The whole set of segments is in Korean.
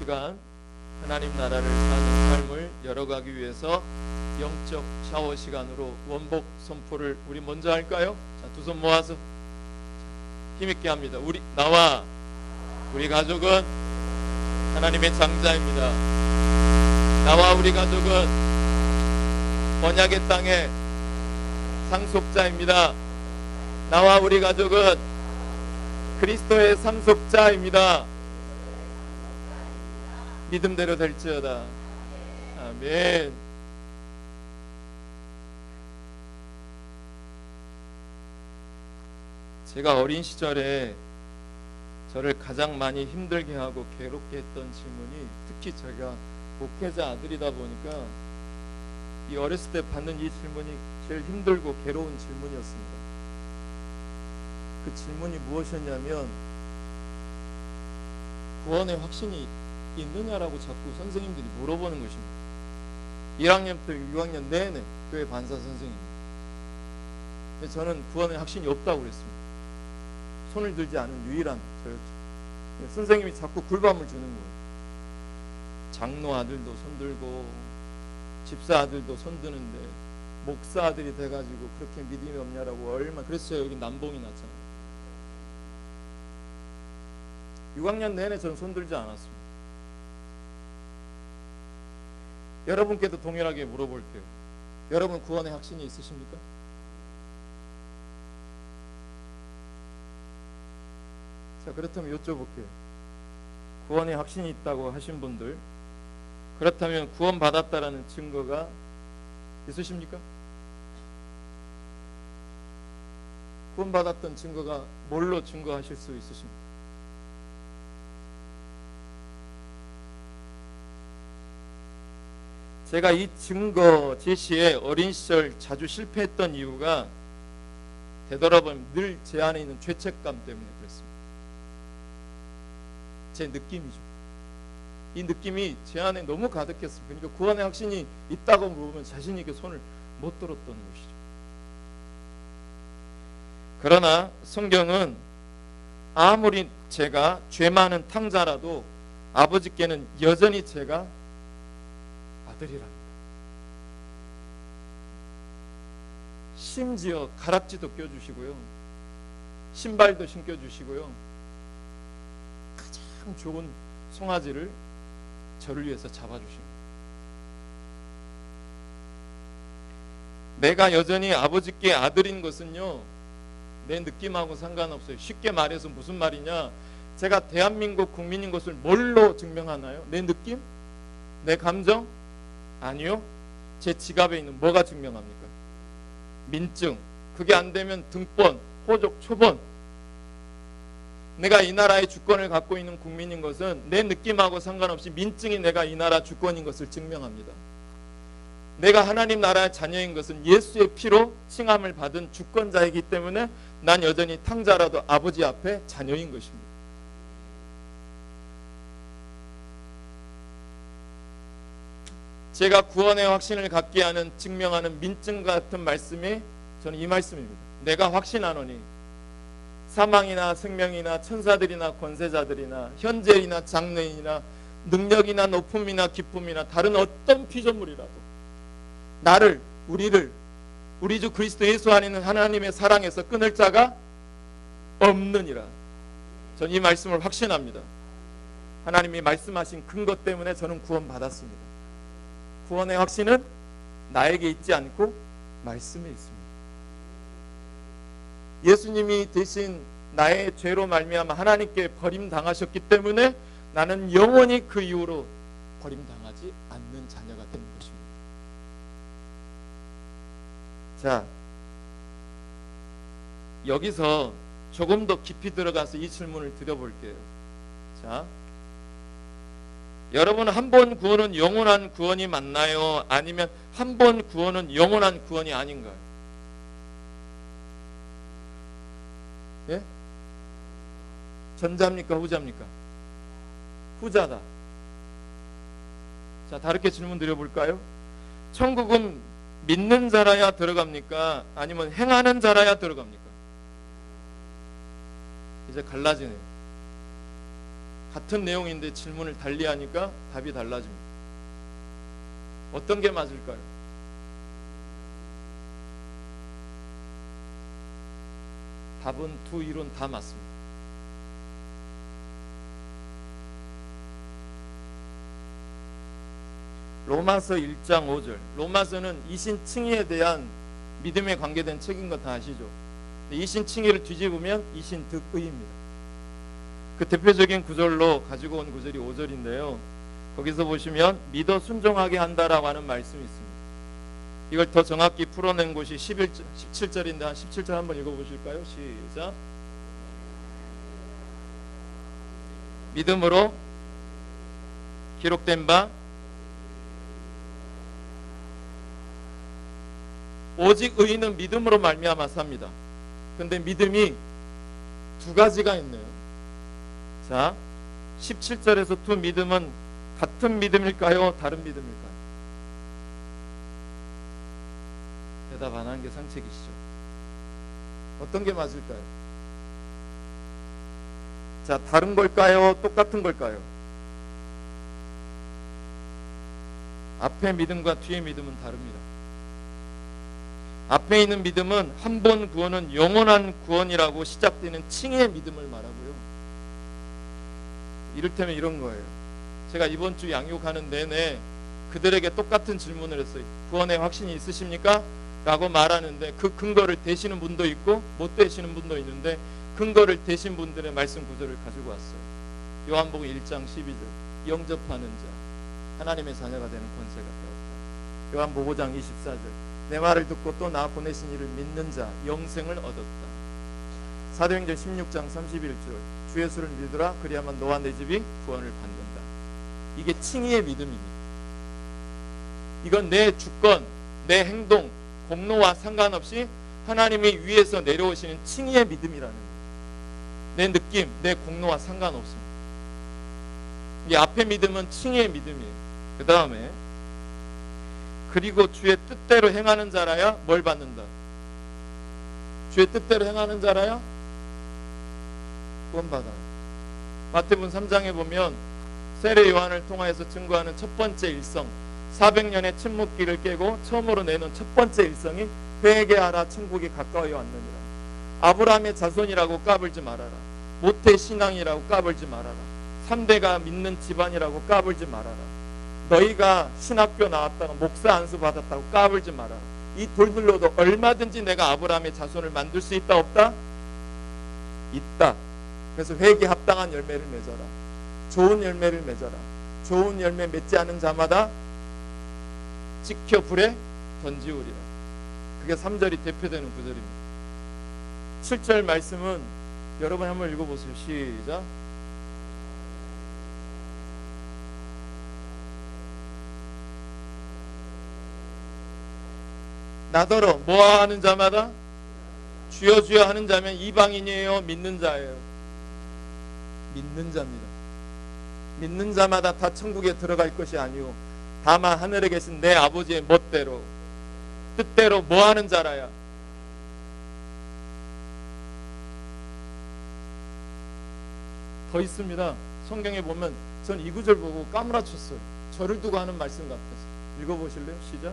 시간 하나님 나라를 사는 삶을 열어가기 위해서 영적 샤워 시간으로 원복 선포를 우리 먼저 할까요? 자, 두 손 모아서 힘있게 합니다. 나와 우리 가족은 하나님의 장자입니다. 나와 우리 가족은 언약의 땅의 상속자입니다. 나와 우리 가족은 그리스도의 상속자입니다. 믿음대로 될지어다. 아멘. 제가 어린 시절에 저를 가장 많이 힘들게 하고 괴롭게 했던 질문이, 특히 제가 목회자 아들이다 보니까 이 어렸을 때 받는 이 질문이 제일 힘들고 괴로운 질문이었습니다. 그 질문이 무엇이었냐면, 구원의 확신이 있느냐라고 자꾸 선생님들이 물어보는 것입니다. 1학년부터 6학년 내내 교회 반사 선생님입니다. 근데 저는 구원의 확신이 없다고 그랬습니다. 손을 들지 않은 유일한 저였죠. 선생님이 자꾸 굴밤을 주는 거예요. 장로 아들도 손 들고 집사 아들도 손 드는데 목사 아들이 돼가지고 그렇게 믿음이 없냐라고 얼마나. 그래서 제가 여기 남봉이 났잖아요. 6학년 내내 저는 손 들지 않았습니다. 여러분께도 동일하게 물어볼게요. 여러분 구원의 확신이 있으십니까? 자, 그렇다면 여쭤볼게요. 구원의 확신이 있다고 하신 분들, 그렇다면 구원 받았다라는 증거가 있으십니까? 구원 받았던 증거가 뭘로 증거하실 수 있으십니까? 제가 이 증거 제시에 어린 시절 자주 실패했던 이유가 되돌아보면 늘 제 안에 있는 죄책감 때문에 그랬습니다. 제 느낌이죠. 이 느낌이 제 안에 너무 가득했어요. 그러니까 구원의 확신이 있다고 물으면 자신 있게 손을 못 들었던 것이죠. 그러나 성경은 아무리 제가 죄 많은 탕자라도 아버지께는 여전히 제가 아들이랍니다. 심지어 가락지도 껴주시고요, 신발도 신겨주시고요, 가장 좋은 송아지를 저를 위해서 잡아주십니다. 내가 여전히 아버지께 아들인 것은요, 내 느낌하고 상관없어요. 쉽게 말해서 무슨 말이냐, 제가 대한민국 국민인 것을 뭘로 증명하나요? 내 느낌? 내 감정? 아니요. 제 지갑에 있는 뭐가 증명합니까? 민증. 그게 안 되면 등본, 호적, 초본. 내가 이 나라의 주권을 갖고 있는 국민인 것은 내 느낌하고 상관없이 민증이 내가 이 나라 주권인 것을 증명합니다. 내가 하나님 나라의 자녀인 것은 예수의 피로 칭함을 받은 주권자이기 때문에 난 여전히 탕자라도 아버지 앞에 자녀인 것입니다. 제가 구원의 확신을 갖게 하는, 증명하는 민증 같은 말씀이 저는 이 말씀입니다. 내가 확신하노니 사망이나 생명이나 천사들이나 권세자들이나 현재이나 장래이나 능력이나 높음이나 기쁨이나 다른 어떤 피조물이라도 나를, 우리를, 우리 주 그리스도 예수 안에 있는 하나님의 사랑에서 끊을 자가 없느니라. 저는 이 말씀을 확신합니다. 하나님이 말씀하신 근거 때문에 저는 구원받았습니다. 구원의 확신은 나에게 있지 않고 말씀에 있습니다. 예수님이 대신 나의 죄로 말미암아 하나님께 버림당하셨기 때문에 나는 영원히 그 이후로 버림당하지 않는 자녀가 되는 것입니다. 자, 여기서 조금 더 깊이 들어가서 이 질문을 드려볼게요. 자, 여러분, 한 번 구원은 영원한 구원이 맞나요? 아니면 한 번 구원은 영원한 구원이 아닌가요? 예? 전자입니까? 후자입니까? 후자다. 자, 다르게 질문 드려볼까요? 천국은 믿는 자라야 들어갑니까? 아니면 행하는 자라야 들어갑니까? 이제 갈라지네요. 같은 내용인데 질문을 달리하니까 답이 달라집니다. 어떤 게 맞을까요? 답은 두 이론 다 맞습니다. 로마서 1장 5절. 로마서는 이신칭의에 대한 믿음에 관계된 책인 거 다 아시죠? 이신칭의를 뒤집으면 이신득의입니다. 그 대표적인 구절로 가지고 온 구절이 5절인데요. 거기서 보시면 믿어 순종하게 한다라고 하는 말씀이 있습니다. 이걸 더 정확히 풀어낸 곳이 17절인데 한 17절 한번 읽어보실까요? 시작. 믿음으로 기록된 바 오직 의인은 믿음으로 말미암아 삽니다. 근데 믿음이 두 가지가 있네요. 자, 17절에서 두 믿음은 같은 믿음일까요? 다른 믿음일까요? 대답 안 하는 게 상책이시죠. 어떤 게 맞을까요? 자, 다른 걸까요? 똑같은 걸까요? 앞에 믿음과 뒤에 믿음은 다릅니다. 앞에 있는 믿음은 한 번 구원은 영원한 구원이라고 시작되는 칭의의 믿음을 말하고요. 이를테면 이런 거예요. 제가 이번 주 양육하는 내내 그들에게 똑같은 질문을 했어요. 구원에 확신이 있으십니까? 라고 말하는데 그 근거를 대시는 분도 있고 못 대시는 분도 있는데 근거를 대신 분들의 말씀 구절을 가지고 왔어요. 요한복음 1장 12절. 영접하는 자 하나님의 자녀가 되는 권세가 되었다. 요한복음 5장 24절. 내 말을 듣고 또 나 보내신 이를 믿는 자 영생을 얻었다. 사도행전 16장 31절. 주 예수를 믿으라 그리하면 너와 내 집이 구원을 받는다. 이게 칭의의 믿음입니다. 이건 내 주권, 내 행동, 공로와 상관없이 하나님이 위에서 내려오시는 칭의의 믿음이라는 거예요. 내 느낌, 내 공로와 상관없습니다. 이 앞에 믿음은 칭의의 믿음이에요. 그 다음에 그리고 주의 뜻대로 행하는 자라야 뭘 받는다? 주의 뜻대로 행하는 자라야 구원받아요. 마태복음 3장에 보면 세례 요한을 통하여서 증거하는 첫 번째 일성 400년의 침묵기를 깨고 처음으로 내놓은 첫 번째 일성이 회개하라 천국이 가까이 왔느니라. 아브라함의 자손이라고 까불지 말아라. 모태 신앙이라고 까불지 말아라. 3대가 믿는 집안이라고 까불지 말아라. 너희가 신학교 나왔다가 목사 안수 받았다고 까불지 말아라. 이 돌들로도 얼마든지 내가 아브라함의 자손을 만들 수 있다 없다? 있다. 그래서 회개 합당한 열매를 맺어라. 좋은 열매를 맺어라. 좋은 열매 맺지 않은 자마다 지켜 불에 던지우리라. 그게 3절이 대표되는 구절입니다. 7절 말씀은 여러분 한번 읽어보세요. 시작. 나더러 뭐하는 자마다 주여 주여 하는 자면 이방인이에요? 믿는 자예요? 믿는 자입니다. 믿는 자마다 다 천국에 들어갈 것이 아니오 다만 하늘에 계신 내 아버지의 멋대로 뜻대로 뭐하는 자라야. 더 있습니다. 성경에 보면 전 이 구절 보고 까무라쳤어요. 저를 두고 하는 말씀 같아서. 읽어보실래요? 시작.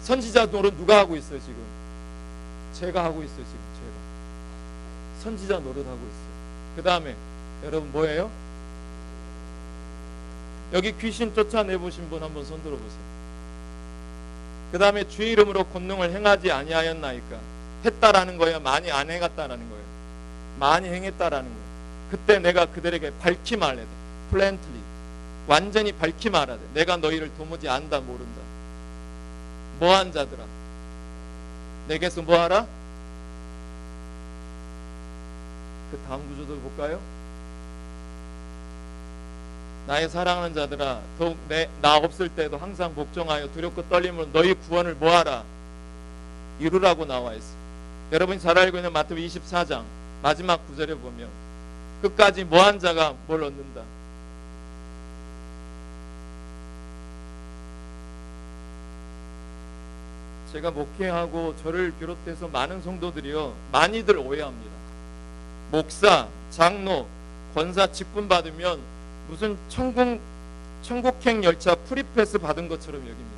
선지자 노릇 누가 하고 있어요 지금? 제가 하고 있어요 지금. 제가 선지자 노릇 하고 있어요. 그 다음에 여러분 뭐예요? 여기 귀신 쫓아내보신 분 한번 손 들어보세요. 그 다음에 주의 이름으로 권능을 행하지 아니하였나이까. 했다라는 거예요? 많이 안 행했다라는 거예요? 많이 행했다라는 거예요. 그때 내가 그들에게 밝히 말해야 돼. 플랜트리 완전히 밝히 말해야 돼. 내가 너희를 도무지 안다 모른다. 뭐한 자들아 내게서 뭐하라? 그 다음 구조도 볼까요? 나의 사랑하는 자들아 더욱 나 없을 때도 항상 복종하여 두렵고 떨림으로 너희 구원을 뭐하라? 이루라고 나와 있어. 여러분이 잘 알고 있는 마태복음 24장 마지막 구절에 보면 끝까지 뭐한 자가 뭘 얻는다? 제가 목회하고 저를 비롯해서 많은 성도들이요, 많이들 오해합니다. 목사, 장로, 권사 직분 받으면 무슨 천국행 열차 프리패스 받은 것처럼 여깁니다.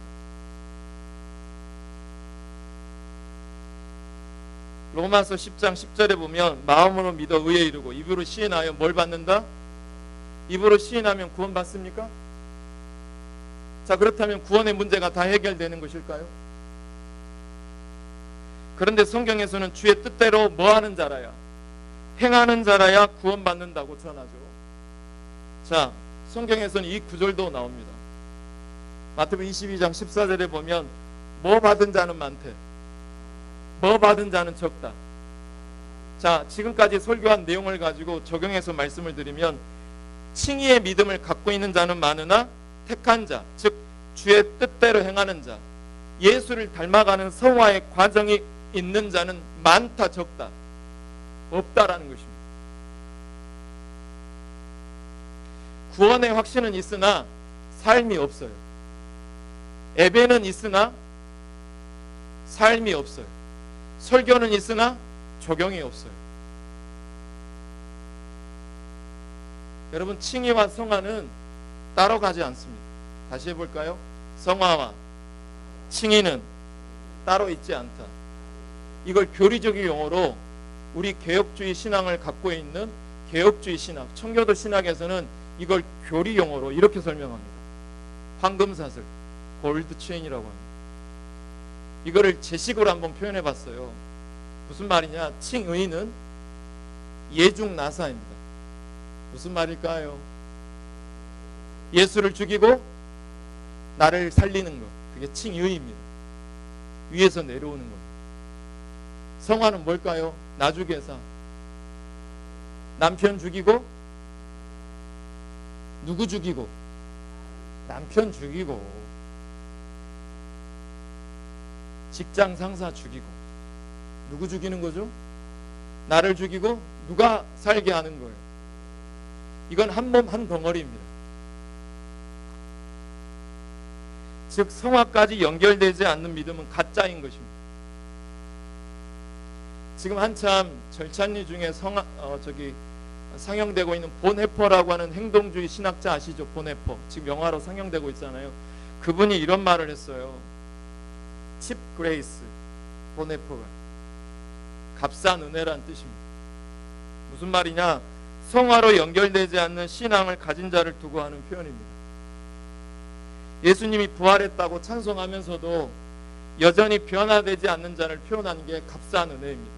로마서 10장 10절에 보면 마음으로 믿어 의에 이르고 입으로 시인하여 뭘 받는다? 입으로 시인하면 구원 받습니까? 자, 그렇다면 구원의 문제가 다 해결되는 것일까요? 그런데 성경에서는 주의 뜻대로 뭐하는 자라야? 행하는 자라야 구원 받는다고 전하죠. 자, 성경에서는 이 구절도 나옵니다. 마태복음 22장 14절에 보면 뭐 받은 자는 많대, 뭐 받은 자는 적다. 자, 지금까지 설교한 내용을 가지고 적용해서 말씀을 드리면 칭의의 믿음을 갖고 있는 자는 많으나 택한 자, 즉 주의 뜻대로 행하는 자, 예수를 닮아가는 성화의 과정이 있는 자는 많다, 적다, 없다라는 것입니다. 구원의 확신은 있으나 삶이 없어요. 예배는 있으나 삶이 없어요. 설교는 있으나 적용이 없어요. 여러분, 칭의와 성화는 따로 가지 않습니다. 다시 해볼까요? 성화와 칭의는 따로 있지 않다. 이걸 교리적인 용어로 우리 개혁주의 신앙을 갖고 있는 개혁주의 신학, 청교도 신학에서는 이걸 교리 용어로 이렇게 설명합니다. 황금사슬, 골드 체인이라고 합니다. 이거를 제식으로 한번 표현해 봤어요. 무슨 말이냐? 칭의는 예중나사입니다. 무슨 말일까요? 예수를 죽이고 나를 살리는 것, 그게 칭의입니다. 위에서 내려오는 것. 성화는 뭘까요? 나주계사. 남편 죽이고 누구 죽이고? 남편 죽이고 직장 상사 죽이고. 누구 죽이는 거죠? 나를 죽이고 누가 살게 하는 거예요. 이건 한 몸 한 덩어리입니다. 즉 성화까지 연결되지 않는 믿음은 가짜인 것입니다. 지금 한참 절찬리 중에 상영되고 있는 본해퍼라고 하는 행동주의 신학자 아시죠? 본해퍼. 지금 영화로 상영되고 있잖아요. 그분이 이런 말을 했어요. 칩 그레이스, 본해퍼가 값싼 은혜란 뜻입니다. 무슨 말이냐? 성화로 연결되지 않는 신앙을 가진 자를 두고 하는 표현입니다. 예수님이 부활했다고 찬송하면서도 여전히 변화되지 않는 자를 표현하는 게 값싼 은혜입니다.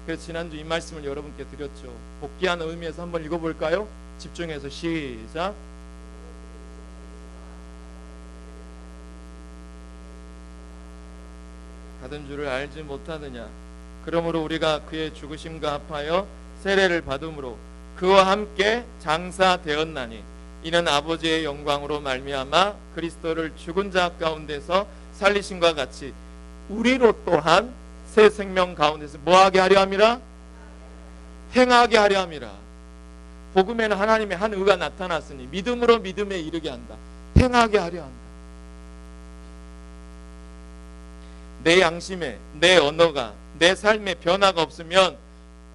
그래서 지난주 이 말씀을 여러분께 드렸죠. 복귀하는 의미에서 한번 읽어볼까요? 집중해서 시작. 받은 줄을 알지 못하느냐? 그러므로 우리가 그의 죽으심과 합하여 세례를 받음으로 그와 함께 장사되었나니 이는 아버지의 영광으로 말미암아 그리스도를 죽은 자 가운데서 살리심과 같이 우리로 또한 새 생명 가운데서 뭐하게 하려 함이라? 행하게 하려 함이라. 복음에는 하나님의 한 의가 나타났으니 믿음으로 믿음에 이르게 한다. 행하게 하려 한다. 내 양심에, 내 언어가, 내 삶에 변화가 없으면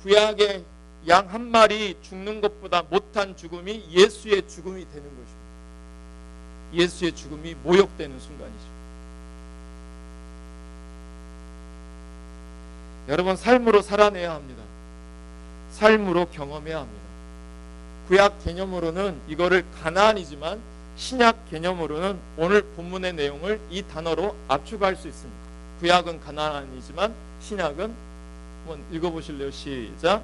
구약의 양 한 마리 죽는 것보다 못한 죽음이 예수의 죽음이 되는 것입니다. 예수의 죽음이 모욕되는 순간이죠. 여러분, 삶으로 살아내야 합니다. 삶으로 경험해야 합니다. 구약 개념으로는 이거를 가나안이지만 신약 개념으로는 오늘 본문의 내용을 이 단어로 압축할 수 있습니다. 구약은 가나안이지만 신약은 한번 읽어보실래요? 시작.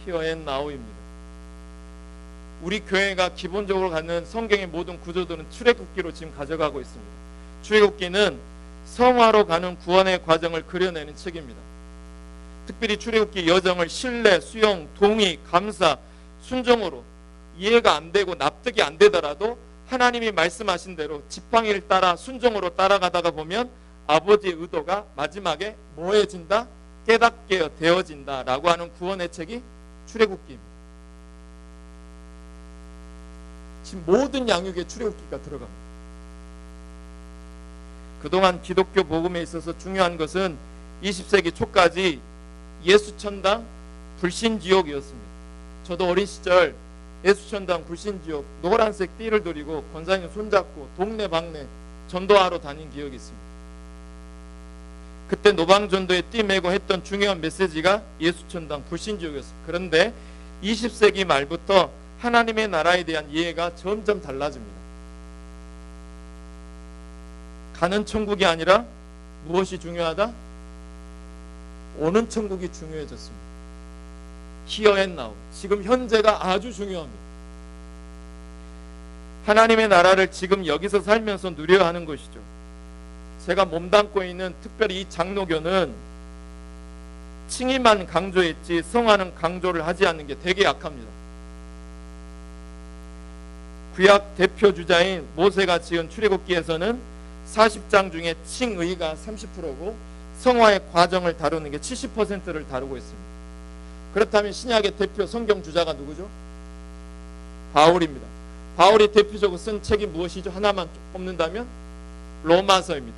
Here and now입니다. 우리 교회가 기본적으로 갖는 성경의 모든 구조들은 출애굽기로 지금 가져가고 있습니다. 출애굽기는 성화로 가는 구원의 과정을 그려내는 책입니다. 특별히 출애굽기 여정을 신뢰, 수용, 동의, 감사, 순종으로 이해가 안 되고 납득이 안 되더라도 하나님이 말씀하신 대로 지팡이를 따라 순종으로 따라가다가 보면 아버지의 의도가 마지막에 뭐해진다? 깨닫게 되어진다 라고 하는 구원의 책이 출애굽기입니다. 지금 모든 양육에 출애굽기가 들어갑니다. 그동안 기독교 복음에 있어서 중요한 것은 20세기 초까지 예수천당, 불신지옥이었습니다. 저도 어린 시절 예수천당, 불신지옥 노란색 띠를 들이고 권사님 손잡고 동네방네 전도하러 다닌 기억이 있습니다. 그때 노방전도에 띠 메고 했던 중요한 메시지가 예수천당, 불신지옥이었습니다. 그런데 20세기 말부터 하나님의 나라에 대한 이해가 점점 달라집니다. 가는 천국이 아니라 무엇이 중요하다? 오는 천국이 중요해졌습니다. Here and now, 지금 현재가 아주 중요합니다. 하나님의 나라를 지금 여기서 살면서 누려야 하는 것이죠. 제가 몸담고 있는 특별히 이 장로교는 칭의만 강조했지 성화는 강조를 하지 않는 게 되게 약합니다. 구약 대표 주자인 모세가 지은 출애굽기에서는 40장 중에 칭의가 30%고 성화의 과정을 다루는 게 70%를 다루고 있습니다. 그렇다면 신약의 대표 성경 주자가 누구죠? 바울입니다. 바울이 대표적으로 쓴 책이 무엇이죠? 하나만 뽑는다면 로마서입니다.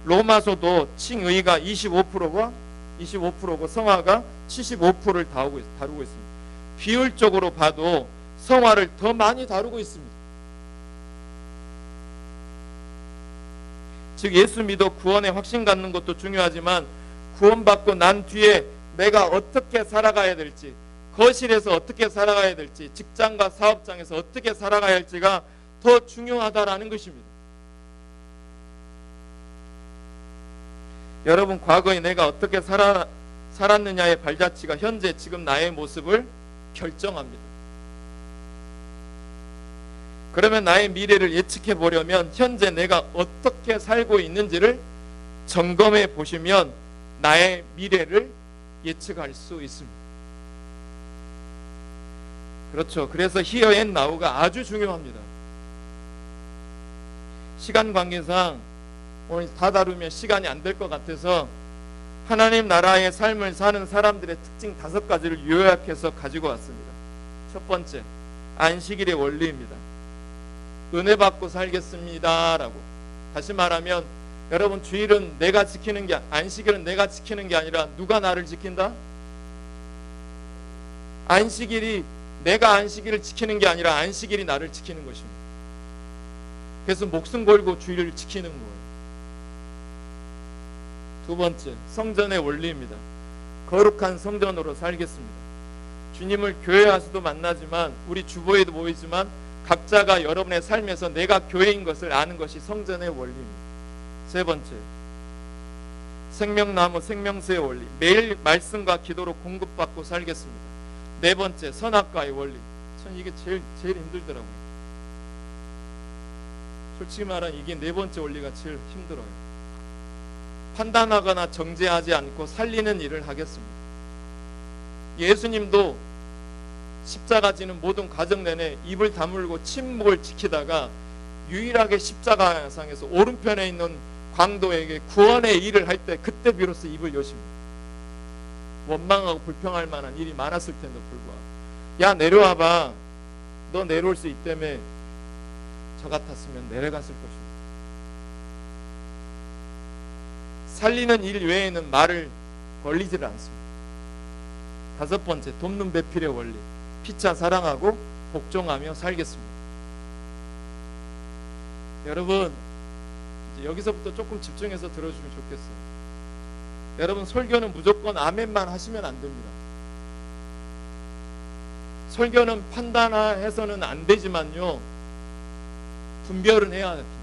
로마서도 칭의가 25%고 성화가 75%를 다루고 있습니다. 비율적으로 봐도 성화를 더 많이 다루고 있습니다. 즉 예수 믿어 구원의 확신 갖는 것도 중요하지만 구원받고 난 뒤에 내가 어떻게 살아가야 될지, 거실에서 어떻게 살아가야 될지, 직장과 사업장에서 어떻게 살아가야 할지가 더 중요하다라는 것입니다. 여러분, 과거에 내가 어떻게 살았느냐의 발자취가 현재 지금 나의 모습을 결정합니다. 그러면 나의 미래를 예측해 보려면 현재 내가 어떻게 살고 있는지를 점검해 보시면 나의 미래를 예측할 수 있습니다. 그렇죠. 그래서 Here and Now가 아주 중요합니다. 시간 관계상 오늘 다 다루면 시간이 안 될 것 같아서 하나님 나라의 삶을 사는 사람들의 특징 5가지를 요약해서 가지고 왔습니다. 첫 번째, 안식일의 원리입니다. 은혜 받고 살겠습니다 라고. 다시 말하면 여러분, 주일은 내가 지키는 게, 안식일은 내가 지키는 게 아니라 누가 나를 지킨다? 안식일이 내가 안식일을 지키는 게 아니라 안식일이 나를 지키는 것입니다. 그래서 목숨 걸고 주일을 지키는 거예요. 두 번째, 성전의 원리입니다. 거룩한 성전으로 살겠습니다. 주님을 교회에서도 만나지만 우리 주보에도 모이지만 각자가 여러분의 삶에서 내가 교회인 것을 아는 것이 성전의 원리입니다. 세 번째, 생명나무 생명수의 원리. 매일 말씀과 기도로 공급받고 살겠습니다. 네 번째, 선악과의 원리. 전 이게 제일 힘들더라고요. 솔직히 말하면 이게 네 번째 원리가 제일 힘들어요. 판단하거나 정죄하지 않고 살리는 일을 하겠습니다. 예수님도 십자가 지는 모든 과정 내내 입을 다물고 침묵을 지키다가 유일하게 십자가상에서 오른편에 있는 광도에게 구원의 일을 할 때 그때 비로소 입을 여십니다. 원망하고 불평할 만한 일이 많았을 텐데 불구하고, 야 내려와봐, 너 내려올 수 있다며. 저 같았으면 내려갔을 것입니다. 살리는 일 외에는 말을 걸리지를 않습니다. 다섯 번째, 돕는 배필의 원리. 피차 사랑하고 복종하며 살겠습니다. 여러분, 이제 여기서부터 조금 집중해서 들어주시면 좋겠어요. 여러분, 설교는 무조건 아멘만 하시면 안 됩니다. 설교는 판단해서는 안 되지만요, 분별은 해야 됩니다.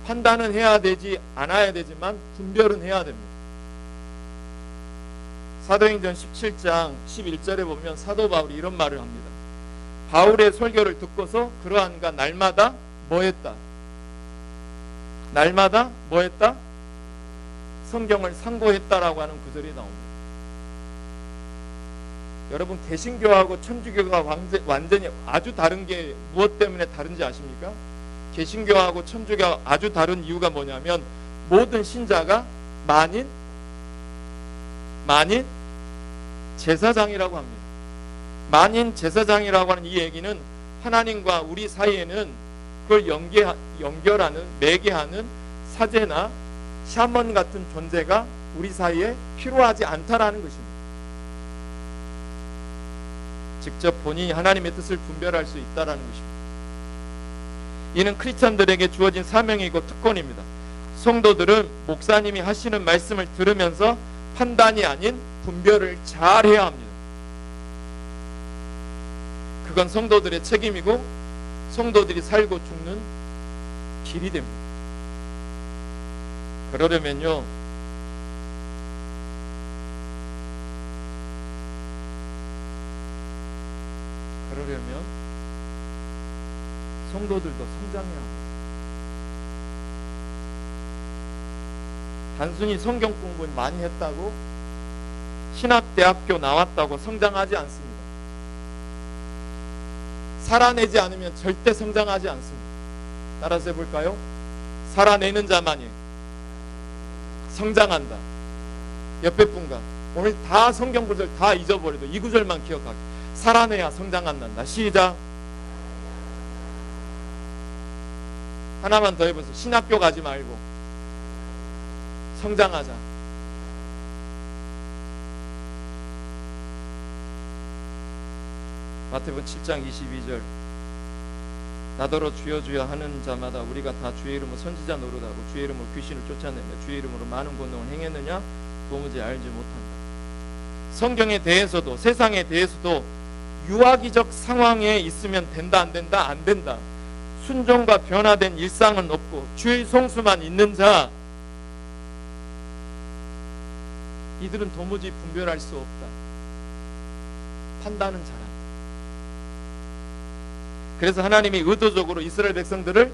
판단은 해야 되지 않아야 되지만 분별은 해야 됩니다. 사도행전 17장 11절에 보면 사도 바울이 이런 말을 합니다. 바울의 설교를 듣고서 그러한가 날마다 뭐 했다? 날마다 뭐 했다? 성경을 상고했다라고 하는 구절이 나옵니다. 여러분, 개신교하고 천주교가 완전히 아주 다른 게 무엇 때문에 다른지 아십니까? 개신교하고 천주교가 아주 다른 이유가 뭐냐면 모든 신자가 만인 제사장이라고 합니다. 만인 제사장이라고 하는 이 얘기는 하나님과 우리 사이에는 그걸 연결하는, 매개하는 사제나 샤먼 같은 존재가 우리 사이에 필요하지 않다라는 것입니다. 직접 본인이 하나님의 뜻을 분별할 수 있다라는 것입니다. 이는 크리스찬들에게 주어진 사명이고 특권입니다. 성도들은 목사님이 하시는 말씀을 들으면서 판단이 아닌 분별을 잘 해야 합니다. 그건 성도들의 책임이고 성도들이 살고 죽는 길이 됩니다. 그러려면요, 성도들도 성장해야 합니다. 단순히 성경 공부 많이 했다고 신학대학교 나왔다고 성장하지 않습니다. 살아내지 않으면 절대 성장하지 않습니다. 따라서 해볼까요? 살아내는 자만이 성장한다. 옆에 분과 오늘 다 성경 구절 다 잊어버려도 이 구절만 기억하게. 살아내야 성장한다. 시작. 하나만 더 해보세요. 신학교 가지 말고 성장하자. 마태복음 7장 22절. 나더러 주여 주여 하는 자마다 우리가 다 주의 이름으로 선지자 노릇하고 주의 이름으로 귀신을 쫓아내며 주의 이름으로 많은 권능을 행했느냐 도무지 알지 못한다. 성경에 대해서도 세상에 대해서도 유아기적 상황에 있으면 된다 안 된다 안 된다. 순종과 변화된 일상은 없고 주의 성수만 있는 자, 이들은 도무지 분별할 수 없다. 판단은 잘한다. 그래서 하나님이 의도적으로 이스라엘 백성들을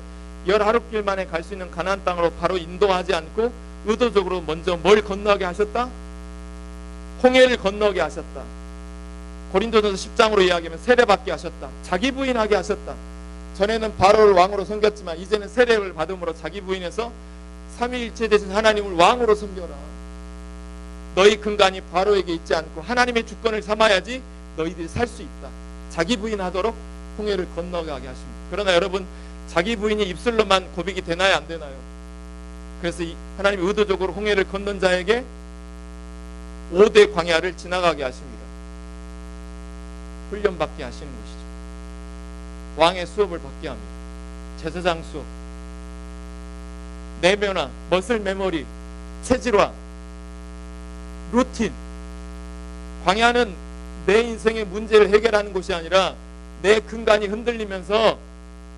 11길 만에 갈 수 있는 가나안 땅으로 바로 인도하지 않고 의도적으로 먼저 뭘 건너게 하셨다? 홍해를 건너게 하셨다. 고린도전서 10장으로 이야기하면 세례받게 하셨다. 자기 부인하게 하셨다. 전에는 바로를 왕으로 섬겼지만 이제는 세례를 받음으로 자기 부인해서 삼위일체 되신 하나님을 왕으로 섬겨라. 너희 근간이 바로에게 있지 않고 하나님의 주권을 삼아야지 너희들이 살 수 있다. 자기 부인하도록 홍해를 건너가게 하십니다. 그러나 여러분, 자기 부인이 입술로만 고백이 되나요 안 되나요? 그래서 하나님이 의도적으로 홍해를 건넌 자에게 5대 광야를 지나가게 하십니다. 훈련받게 하시는 것이죠. 왕의 수업을 받게 합니다. 제사장 수업, 내면화, 머슬 메모리, 체질화, 루틴. 광야는 내 인생의 문제를 해결하는 곳이 아니라 내 근간이 흔들리면서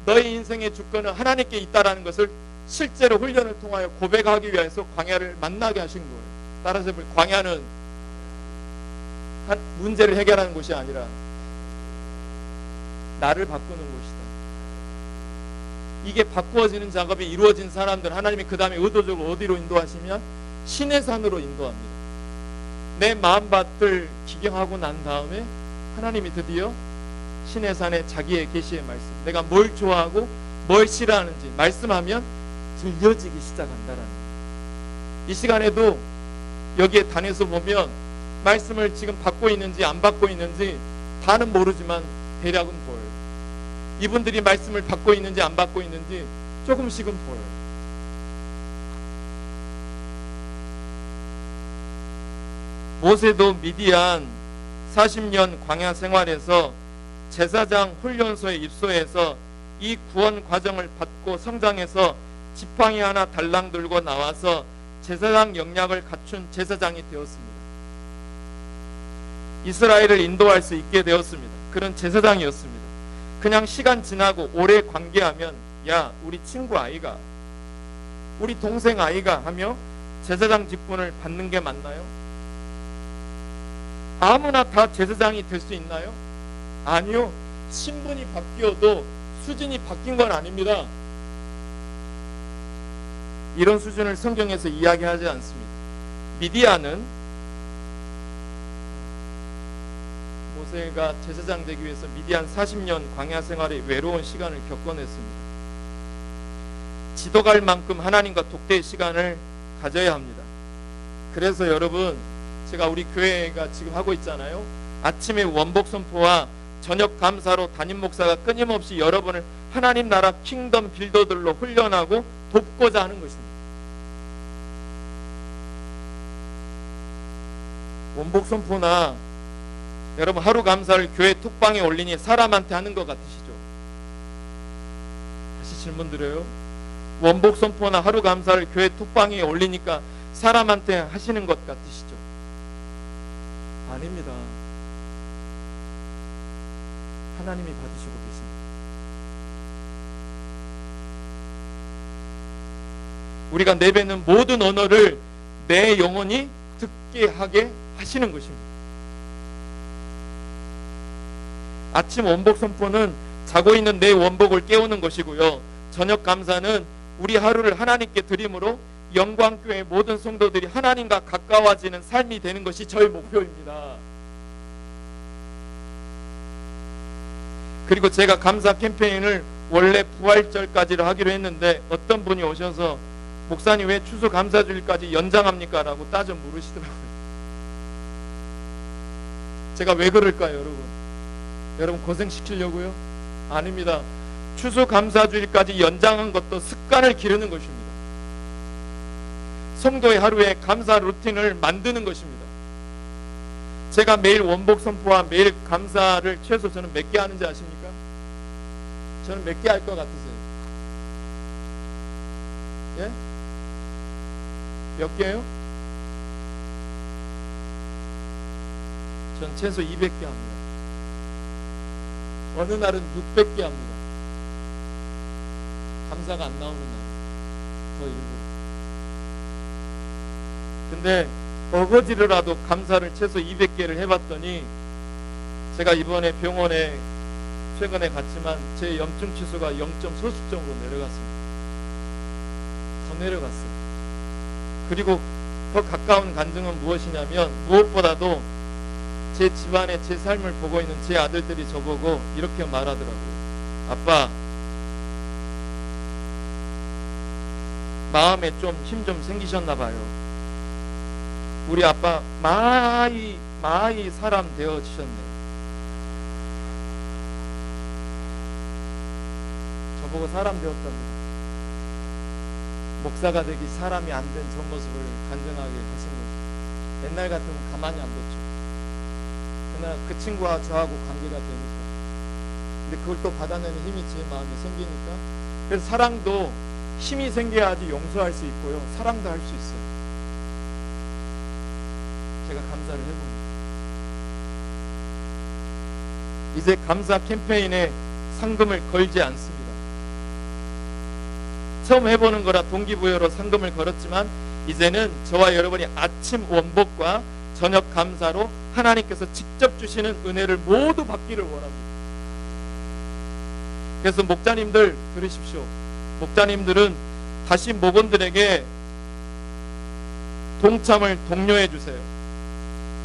너의 인생의 주권은 하나님께 있다라는 것을 실제로 훈련을 통하여 고백하기 위해서 광야를 만나게 하신 거예요. 따라서 광야는 문제를 해결하는 곳이 아니라 나를 바꾸는 곳이다. 이게 바꾸어지는 작업이 이루어진 사람들, 하나님이 그 다음에 의도적으로 어디로 인도하시면 신의 산으로 인도합니다. 내 마음밭을 기경하고 난 다음에 하나님이 드디어 신의 산에 자기의 계시의 말씀, 내가 뭘 좋아하고 뭘 싫어하는지 말씀하면 들려지기 시작한다라는 거예요. 이 시간에도 여기에 단에서 보면 말씀을 지금 받고 있는지 안 받고 있는지 다는 모르지만 대략은 보여요. 이분들이 말씀을 받고 있는지 안 받고 있는지 조금씩은 보여요. 모세도 미디안 40년 광야 생활에서 제사장 훈련소에 입소해서 이 구원 과정을 받고 성장해서 지팡이 하나 달랑 들고 나와서 제사장 역량을 갖춘 제사장이 되었습니다. 이스라엘을 인도할 수 있게 되었습니다. 그런 제사장이었습니다. 그냥 시간 지나고 오래 관계하면 야, 우리 친구 아이가, 우리 동생 아이가 하며 제사장 직분을 받는 게 맞나요? 아무나 다 제사장이 될 수 있나요? 아니요. 신분이 바뀌어도 수준이 바뀐 건 아닙니다. 이런 수준을 성경에서 이야기하지 않습니다. 미디안은 모세가 제사장 되기 위해서 미디안 40년 광야 생활의 외로운 시간을 겪어냈습니다. 지도갈 만큼 하나님과 독대의 시간을 가져야 합니다. 그래서 여러분, 제가 우리 교회가 지금 하고 있잖아요. 아침에 원복 선포와 저녁 감사로 담임 목사가 끊임없이 여러분을 하나님 나라 킹덤 빌더들로 훈련하고 돕고자 하는 것입니다. 원복 선포나 여러분 하루 감사를 교회 톡방에 올리니 사람한테 하는 것 같으시죠? 다시 질문 드려요. 원복 선포나 하루 감사를 교회 톡방에 올리니까 사람한테 하시는 것 같으시죠? 아닙니다. 하나님이 받으시고 계십니다. 우리가 내뱉는 모든 언어를 내 영혼이 듣게 하게 하시는 것입니다. 아침 원복 선포는 자고 있는 내 원복을 깨우는 것이고요. 저녁 감사는 우리 하루를 하나님께 드림으로 영광교회 모든 성도들이 하나님과 가까워지는 삶이 되는 것이 저의 목표입니다. 그리고 제가 감사 캠페인을 원래 부활절까지로 하기로 했는데 어떤 분이 오셔서 목사님 왜 추수 감사주일까지 연장합니까? 라고 따져 물으시더라고요. 제가 왜 그럴까요, 여러분? 여러분 고생시키려고요? 아닙니다. 추수 감사주일까지 연장한 것도 습관을 기르는 것입니다. 성도의 하루에 감사 루틴을 만드는 것입니다. 제가 매일 원복 선포와 매일 감사를 최소 저는 몇 개 하는지 아십니까? 저는 몇 개 할 것 같으세요? 예? 몇 개요? 전 최소 200개 합니다. 어느 날은 600개 합니다. 감사가 안 나오는 날. 더 일부. 근데 어거지로라도 감사를 최소 200개를 해봤더니 제가 이번에 병원에 최근에 갔지만 제 염증 치수가 0.소수점으로 내려갔습니다. 더 내려갔어요. 그리고 더 가까운 간증은 무엇이냐면 무엇보다도 제 집안에 제 삶을 보고 있는 제 아들들이 저보고 이렇게 말하더라고요. 아빠, 마음에 좀 힘 좀 생기셨나 봐요. 우리 아빠 많이 사람 되어지셨네. 저보고 사람 되었답니다. 목사가 되기 사람이 안 된 저 모습을 간증하게 하신 거죠. 옛날 같으면 가만히 안 뒀죠. 그러나 그 친구와 저하고 관계가 되니까. 근데 그걸 또 받아내는 힘이 제 마음에 생기니까. 그래서 사랑도 힘이 생겨야지 용서할 수 있고요. 사랑도 할 수 있어요. 제가 감사를 해봅니다. 이제 감사 캠페인에 상금을 걸지 않습니다. 처음 해보는 거라 동기부여로 상금을 걸었지만 이제는 저와 여러분이 아침 원복과 저녁 감사로 하나님께서 직접 주시는 은혜를 모두 받기를 원합니다. 그래서 목자님들 들으십시오. 목자님들은 다시 목원들에게 동참을 독려해 주세요.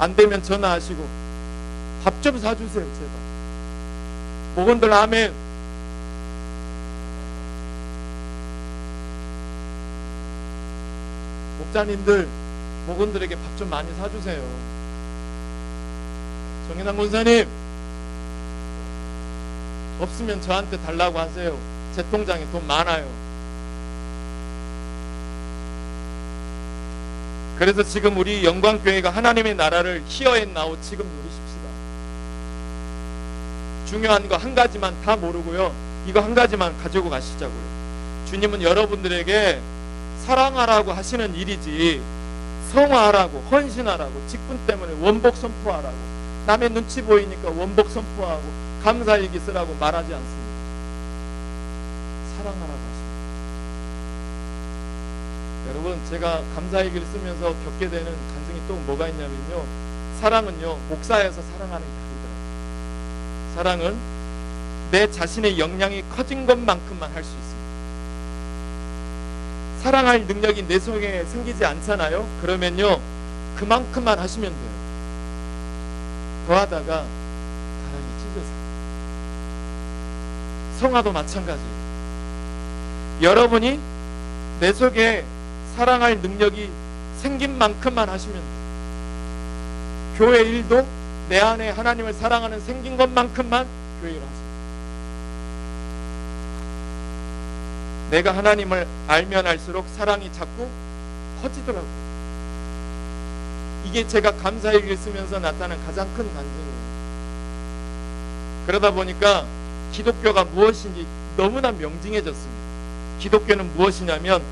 안 되면 전화하시고 밥 좀 사주세요, 제발. 목원들 아멘. 목자님들 목원들에게 밥 좀 많이 사주세요. 정인환 권사님 없으면 저한테 달라고 하세요. 제 통장에 돈 많아요. 그래서 지금 우리 영광교회가 하나님의 나라를 히어앤나우 지금 누리십시다. 중요한 거 한 가지만 다 모르고요. 이거 한 가지만 가지고 가시자고요. 주님은 여러분들에게 사랑하라고 하시는 일이지 성화하라고 헌신하라고 직분 때문에 원복 선포하라고 남의 눈치 보이니까 원복 선포하고 감사일기 쓰라고 말하지 않습니다. 사랑하라고 하십니다. 여러분 제가 감사일기를 쓰면서 겪게 되는 간증이 또 뭐가 있냐면요. 사랑은요 목사에서 사랑하는 게 아니더라고요. 사랑은 내 자신의 역량이 커진 것만큼만 할 수 있습니다. 사랑할 능력이 내 속에 생기지 않잖아요. 그러면요 그만큼만 하시면 돼요. 더하다가 가랑이 찢어져요. 성화도 마찬가지예요. 여러분이 내 속에 사랑할 능력이 생긴 만큼만 하시면 돼요. 교회 일도 내 안에 하나님을 사랑하는 생긴 것만큼만 교회 일 하세요. 내가 하나님을 알면 알수록 사랑이 자꾸 커지더라고요. 이게 제가 감사일기를 쓰면서 나타난 가장 큰 간증이에요. 그러다 보니까 기독교가 무엇인지 너무나 명징해졌습니다. 기독교는 무엇이냐면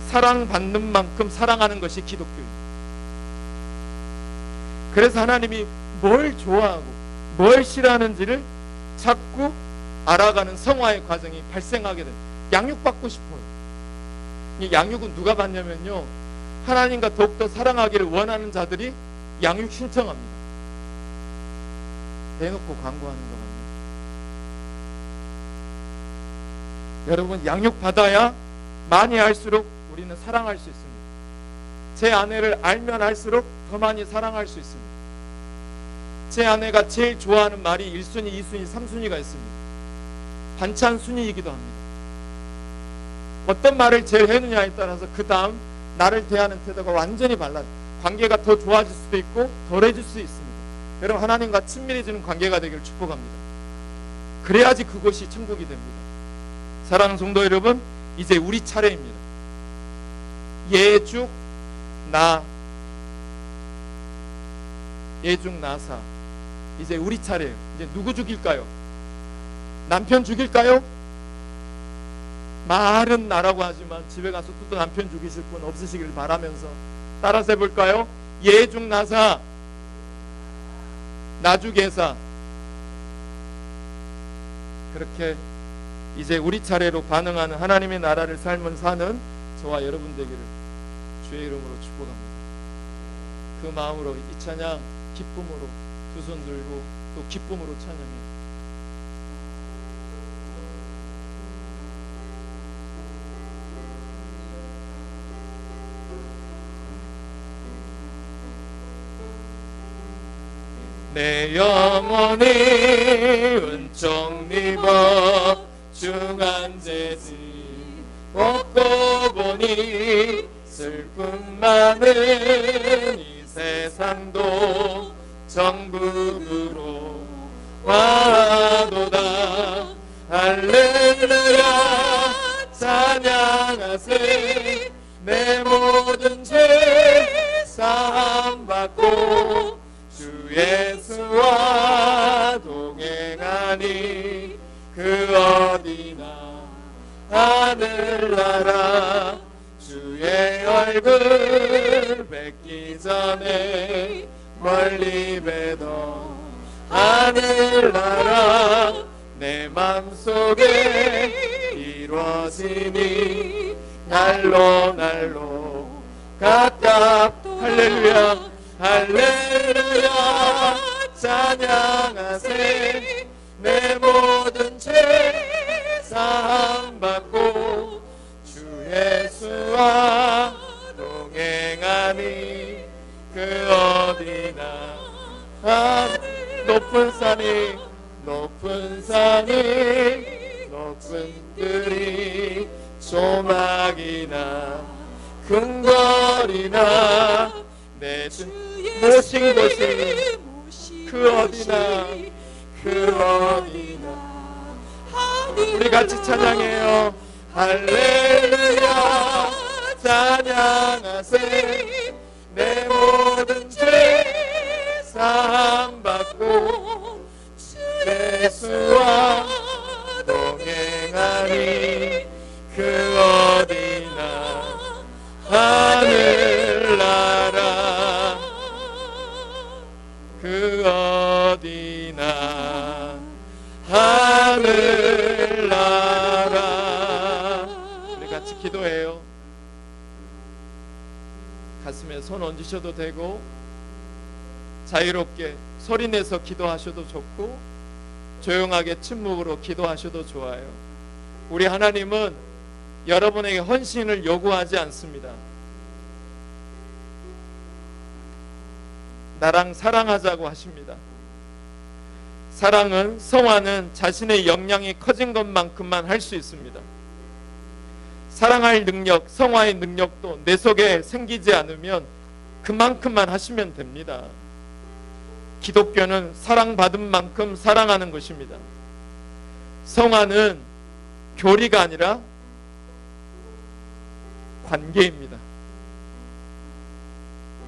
사랑받는 만큼 사랑하는 것이 기독교입니다. 그래서 하나님이 뭘 좋아하고 뭘 싫어하는지를 자꾸 알아가는 성화의 과정이 발생하게 됩니다. 양육받고 싶어요. 이 양육은 누가 받냐면요, 하나님과 더욱더 사랑하기를 원하는 자들이 양육 신청합니다. 대놓고 광고하는 거 같네요. 여러분, 양육 받아야 많이 할수록 우리는 사랑할 수 있습니다. 제 아내를 알면 알수록 더 많이 사랑할 수 있습니다. 제 아내가 제일 좋아하는 말이 1순위, 2순위, 3순위가 있습니다. 반찬 순위이기도 합니다. 어떤 말을 제일 해느냐에 따라서 그 다음 나를 대하는 태도가 완전히 달라요. 관계가 더 좋아질 수도 있고 덜해질 수 있습니다. 여러분, 하나님과 친밀해지는 관계가 되기를 축복합니다. 그래야지 그곳이 천국이 됩니다. 사랑하는 성도 여러분, 이제 우리 차례입니다. 예죽 나사, 이제 우리 차례예요. 이제 누구 죽일까요? 남편 죽일까요? 말은 나라고 하지만 집에 가서 또 남편 죽이실 분 없으시길 바라면서 따라서 해볼까요? 예죽 나사, 나죽예사. 그렇게 이제 우리 차례로 반응하는 하나님의 나라를 삶을 사는 저와 여러분 되기를 주의 이름으로 축복합니다. 그 마음으로 이 찬양 기쁨으로 두 손 들고 또 기쁨으로 찬양해요. 내 영혼이 은총 입어 중한 죄지 얻고 보니 슬픔 많은 이 세상도 정국으로 와도다. 할렐루야 찬양하세. 내 모든 죄 사함받고 주 예수와 동행하니 그 어디나 하늘나라 주의 얼굴 뵙기 전에 멀리 뵈던 하늘나라 내 맘속에 이루어지니 날로 가깝도. 할렐루야 할렐루야 찬양하세. 내 모든 죄 사함받고 주 예수와 동행하니 그 어디나 높은 산이 높은 들이 조막이나 큰 거리나 내 주 모신 곳이 그 어디나 우리 같이 찬양해요. 할렐루야 찬양하세. 내 모든 죄 사함받고 예수와 동행하니 그 어디나 하늘나라 그 어디나 하늘나라. 우리 같이 기도해요. 가슴에 손 얹으셔도 되고 자유롭게 소리내서 기도하셔도 좋고 조용하게 침묵으로 기도하셔도 좋아요. 우리 하나님은 여러분에게 헌신을 요구하지 않습니다. 나랑 사랑하자고 하십니다. 사랑은, 성화는 자신의 역량이 커진 것만큼만 할 수 있습니다. 사랑할 능력, 성화의 능력도 내 속에 생기지 않으면 그만큼만 하시면 됩니다. 기독교는 사랑받은 만큼 사랑하는 것입니다. 성화는 교리가 아니라 관계입니다.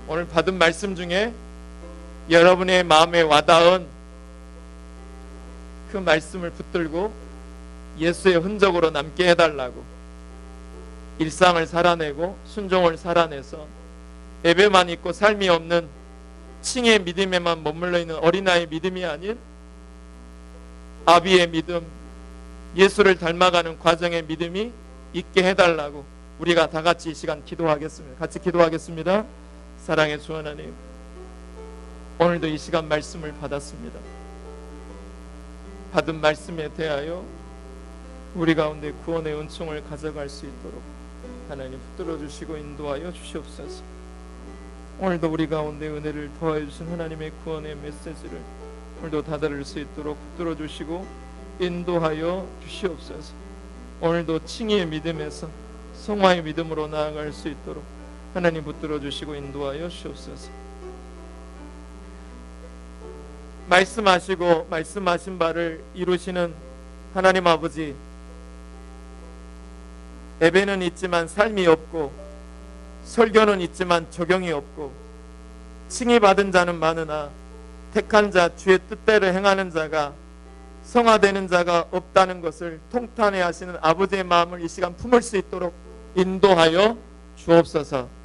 오늘 받은 말씀 중에 여러분의 마음에 와닿은 그 말씀을 붙들고 예수의 흔적으로 남게 해달라고, 일상을 살아내고 순종을 살아내서 예배만 있고 삶이 없는 칭의 믿음에만 머물러 있는 어린아이의 믿음이 아닌 아비의 믿음, 예수를 닮아가는 과정의 믿음이 있게 해달라고 우리가 다 같이 이 시간 기도하겠습니다. 같이 기도하겠습니다. 사랑의 주 하나님, 오늘도 이 시간 말씀을 받았습니다. 받은 말씀에 대하여 우리 가운데 구원의 은총을 가져갈 수 있도록 하나님 붙들어 주시고 인도하여 주시옵소서. 오늘도 우리 가운데 은혜를 더해 주신 하나님의 구원의 메시지를 오늘도 다다를 수 있도록 붙들어 주시고 인도하여 주시옵소서. 오늘도 칭의의 믿음에서 성화의 믿음으로 나아갈 수 있도록 하나님 붙들어 주시고 인도하여 주시옵소서. 말씀하시고 말씀하신 바를 이루시는 하나님 아버지, 예배는 있지만 삶이 없고 설교는 있지만 적용이 없고 칭의 받은 자는 많으나 택한 자 주의 뜻대로 행하는 자가 성화되는 자가 없다는 것을 통탄해 하시는 아버지의 마음을 이 시간 품을 수 있도록 인도하여 주옵소서.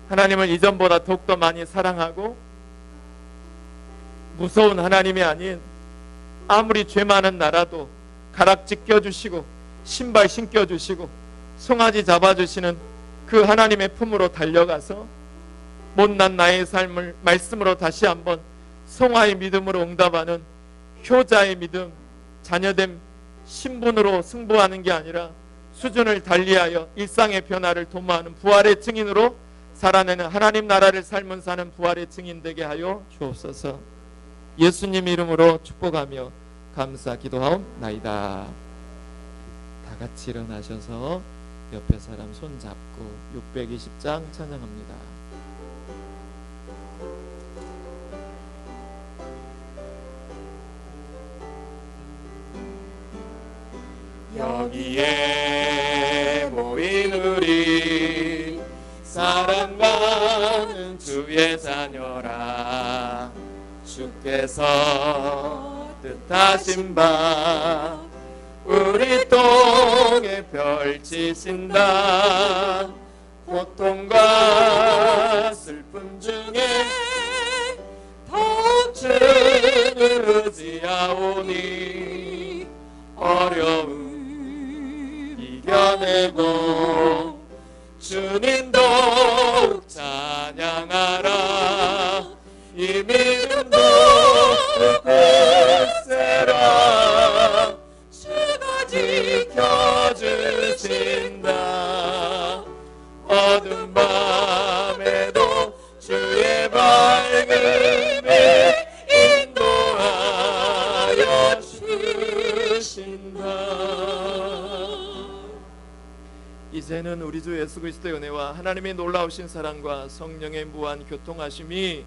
하나님을 이전보다 더욱더 많이 사랑하고 무서운 하나님이 아닌 아무리 죄 많은 나라도 가락지 껴주시고 신발 신겨주시고 송아지 잡아주시는 그 하나님의 품으로 달려가서 못난 나의 삶을 말씀으로 다시 한번 성화의 믿음으로 응답하는 효자의 믿음, 자녀됨 신분으로 승부하는 게 아니라 수준을 달리하여 일상의 변화를 도모하는 부활의 증인으로 살아내는 하나님 나라를 삶은 사는 부활의 증인 되게 하여 주옵소서. 예수님 이름으로 축복하며 감사 기도하옵나이다. 다 같이 일어나셔서 옆에 사람 손 잡고 620장 찬양합니다. 여기에 모인 우리 사랑받는 주의 자녀라. 주께서 뜻하신 바 우리 통에 펼치신다. 고통과 슬픔 중에 더욱 주를 의지하오니 어려움 이겨내고 주님 더욱 찬양하라. 이 믿음도 굳세라. 주가 지켜주신다. 어두운 밤에도 주의 밝음이 인도하여 주신다. 이제는 우리 주 예수 그리스도의 은혜와 하나님의 놀라우신 사랑과 성령의 무한 교통하심이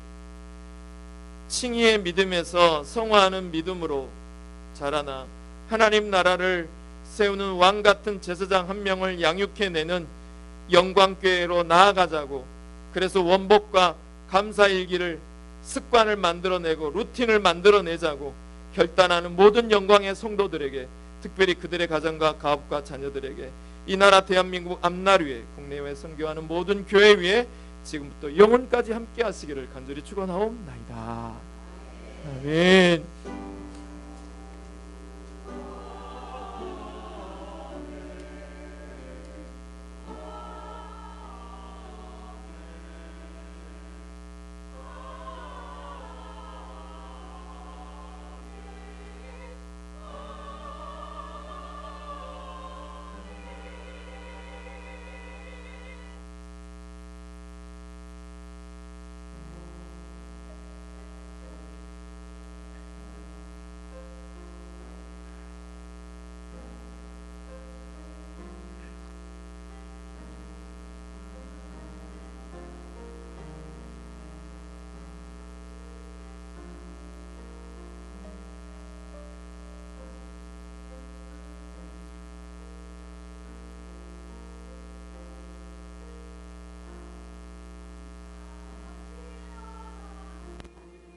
칭의의 믿음에서 성화하는 믿음으로 자라나 하나님 나라를 세우는 왕같은 제사장 한 명을 양육해내는 영광교회로 나아가자고, 그래서 원복과 감사일기를 습관을 만들어내고 루틴을 만들어내자고 결단하는 모든 영광의 성도들에게, 특별히 그들의 가정과 가업과 자녀들에게, 이 나라 대한민국 앞날 위에 국내외 선교하는 모든 교회 위에 지금부터 영혼까지 함께 하시기를 간절히 축원하옵나이다. 아멘.